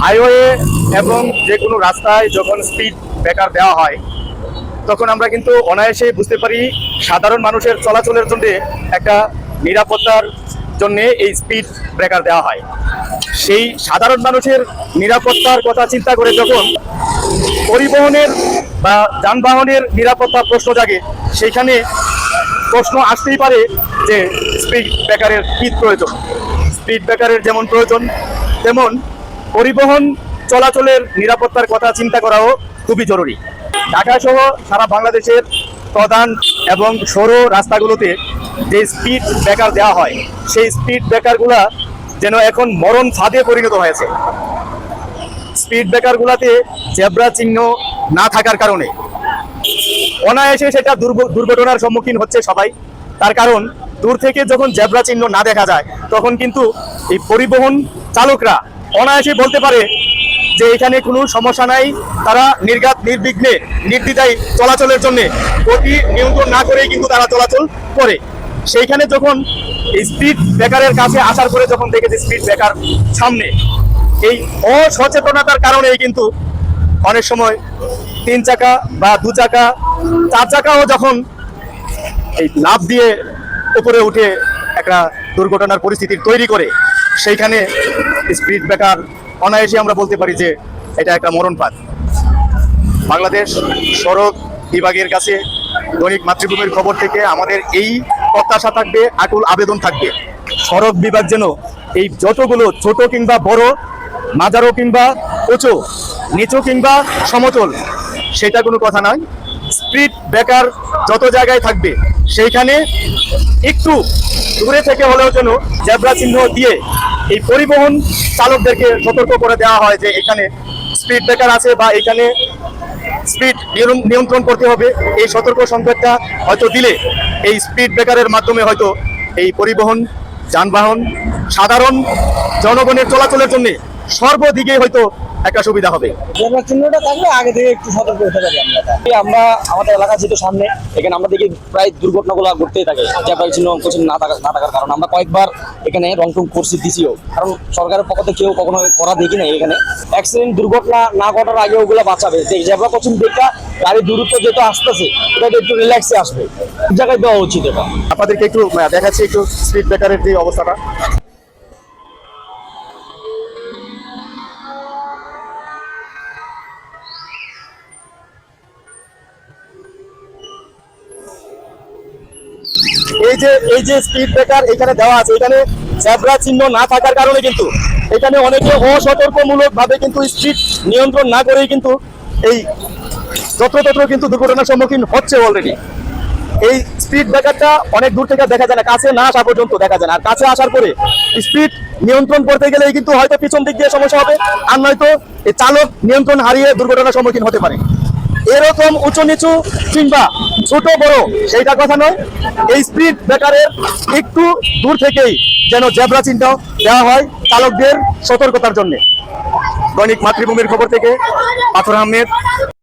Highway এবং যে কোনো রাস্তায় যখন স্পিড ব্রেকার দেওয়া হয় তখন আমরা কিন্তু অনায়াসে বুঝতে পারি সাধারণ মানুষের চলাচলের জন্য একটা নিরাপত্তার জন্য এই স্পিড ব্রেকার দেওয়া হয়। সেই সাধারণ মানুষের নিরাপত্তার কথা চিন্তা করে যখন পরিবহনের বা যানবাহনের নিরাপত্তার প্রশ্ন জাগে, সেইখানে প্রশ্ন আসতেই পারে যে স্পিড ব্রেকারের কী প্রয়োজন। স্পিড ব্রেকারের যেমন প্রয়োজন, তেমন পরিবহন চলাচলের নিরাপত্তার কথা চিন্তা করাও খুবই জরুরি। ঢাকা সহ সারা বাংলাদেশের প্রধান এবং সৌর রাস্তাগুলোতে যে স্পিড ব্রেকার দেওয়া হয়, সেই স্পিড ব্রেকারগুলা যেন এখন মরণ ফাঁদে পরিণত হয়েছে। স্পিড ব্রেকারগুলোতে জেব্রা চিহ্ন না থাকার কারণে অনায়াসে সেটা দুর্ঘটনার সম্মুখীন হচ্ছে সবাই। তার কারণ দূর থেকে যখন জেব্রা চিহ্ন না দেখা যায় তখন কিন্তু এই পরিবহন চালকরা অনায়াসে বলতে পারে যে এখানে কোনো সমস্যা নাই, তারা নির্বিঘ্নে নির্দ্বিধায় চলাচলের জন্য গতি নিয়ন্ত্রণ না করেই কিন্তু তারা চলাচল করে। সেইখানে যখন এই স্পিড ব্রেকারের কাছে আসার পরে যখন দেখে যে স্পিড ব্রেকার সামনে, এই অসচেতনতার কারণেই কিন্তু অনেক সময় 3 চাকা বা 2 চাকা 4 চাকাও যখন এই লাফ দিয়ে উপরে উঠে একটা দুর্ঘটনার পরিস্থিতি তৈরি করে, সেইখানে স্পিড ব্রেকার অনায়াসে আমরা বলতে পারি যে এটা একটা মরণফাঁদ। বাংলাদেশ সড়ক বিভাগের কাছে দৈনিক মাতৃভূমির খবর থেকে আমাদের এই প্রত্যাশা থাকবে, আকুল আবেদন থাকবে, সড়ক বিভাগ যেন এই যতগুলো ছোট কিংবা বড়, মাঝারো কিংবা উঁচু, নিচু কিংবা সমতল, সেটা কোনো কথা নয়, স্পিড ব্রেকার যত জায়গায় থাকবে সেইখানে একটু দূরে থেকে হলেও যেন জেব্রা চিহ্ন দিয়ে এই পরিবহন চালকদেরকে সতর্ক করে দেওয়া হয় যে এখানে স্পিড ব্রেকার আছে বা এখানে স্পিড নিয়ন্ত্রণ করতে হবে। এই সতর্ক সংকেতটা হয়তো দিলে এই স্পিড ব্রেকারের মাধ্যমে হয়তো এই পরিবহন যানবাহন সাধারণ জনগণের চলাচলের জন্য সর্বদিকে হয়তো একটা সুবিধা হবে। জেব্রা চিহ্নটা থাকলে আগে থেকে একটু সতর্ক হতে পারি আমরা আমাদের এলাকা যেহেতু সামনে, এখানে আমরা দেখি প্রায় দুর্ঘটনাগুলো ঘটতেই থাকে জেব্রা চিহ্ন না থাকার কারণে। আমরা কয়েকবার এখানে রংটং করছি, দিছিও, কারণ সরকারের পক্ষ থেকে কেউ কখনো করা দেখি না। এখানে অ্যাক্সিডেন্ট দুর্ঘটনা না ঘটার আগে ওগুলো বাঁচাবে, যে জেব্রা ক্রসিং দেখা গাড়ির দূরত্ব যেহেতু আসতেছে এটা একটু রিল্যাক্সে আসবে, জায়গায় দেওয়া উচিত। এটা আপনাদেরকে একটু দেখাচ্ছি একটু স্পিড ব্রেকারের যে অবস্থাটা। এই যে স্পিড ব্রেকার এখানে দেওয়া আছে, এখানে জেব্রা চিহ্ন না থাকার কারণে কিন্তু এখানে অনেকে অসতর্কমূলক ভাবে কিন্তু স্পিড নিয়ন্ত্রণ না করেই কিন্তু এই যত্রতত্র কিন্তু দুর্ঘটনার সম্মুখীন হচ্ছে অলরেডি। এই স্পিড ব্রেকারটা অনেক দূর থেকে দেখা যায় না, কাছে না আসা পর্যন্ত দেখা যায় না। আর কাছে আসার পরে স্পিড নিয়ন্ত্রণ করতে গেলেই কিন্তু হয়তো পিছন দিক দিয়ে সমস্যা হবে, আর নয়তো এই চালক নিয়ন্ত্রণ হারিয়ে দুর্ঘটনার সম্মুখীন হতে পারে। এরকম উঁচু নিচু কিংবা ছোট বড় সেইটা কথা নয়, এই স্পিড ব্রেকারের একটু দূর থেকেই যেন জেব্রা চিহ্ন দেওয়া হয় চালকদের সতর্কতার জন্য। দৈনিক মাতৃভূমির খবর থেকে পাথর আহমেদ।